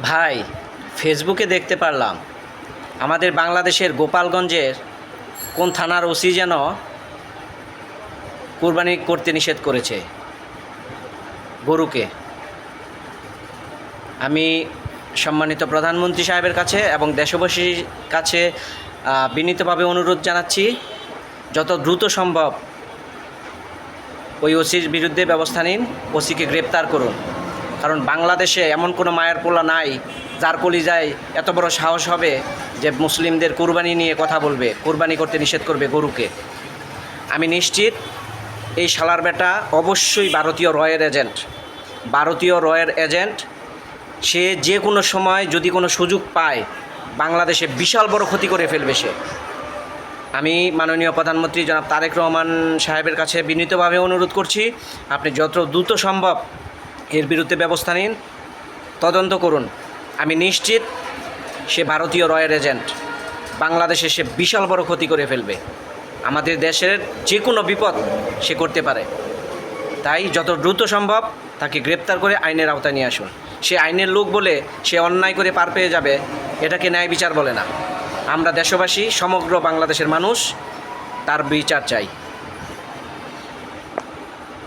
ভাই, ফেসবুকে দেখতে পারলাম আমাদের বাংলাদেশের গোপালগঞ্জের কোন থানার ওসি যেন কুরবানি করতে নিষেধ করেছে গরুকে। আমি সম্মানিত প্রধানমন্ত্রী সাহেবের কাছে এবং দেশবাসীর কাছে বিনীতভাবে অনুরোধ জানাচ্ছি, যত দ্রুত সম্ভব ওই ওসির বিরুদ্ধে ব্যবস্থা নিন, ওসিকে গ্রেপ্তার করুন। কারণ বাংলাদেশে এমন কোনো মায়ের পোলা নাই যার কলিজায় এত বড় সাহস হবে যে মুসলিমদের কুরবানি নিয়ে কথা বলবে, কুরবানি করতে নিষেধ করবে গরুকে। আমি নিশ্চিত এই শালার বেটা অবশ্যই ভারতীয় রয়ের এজেন্ট। সে যে কোনো সময় যদি কোনো সুযোগ পায় বাংলাদেশে বিশাল বড় ক্ষতি করে ফেলবে সে। আমি মাননীয় প্রধানমন্ত্রী জনাব তারেক রহমান সাহেবের কাছে বিনীতভাবে অনুরোধ করছি, আপনি যত দ্রুত সম্ভব এর বিরুদ্ধে ব্যবস্থা নিন, তদন্ত করুন। আমি নিশ্চিত সে ভারতীয় রয়ের এজেন্ট। বাংলাদেশে সে বিশাল বড় ক্ষতি করে ফেলবে, আমাদের দেশের যে কোনো বিপদ সে করতে পারে। তাই যত দ্রুত সম্ভব তাকে গ্রেপ্তার করে আইনের আওতায় নিয়ে আসুন। সে আইনের লোক বলে সে অন্যায় করে পার পেয়ে যাবে, এটাকে ন্যায় বিচার বলে না। আমরা দেশবাসী, সমগ্র বাংলাদেশের মানুষ তার বিচার চাই।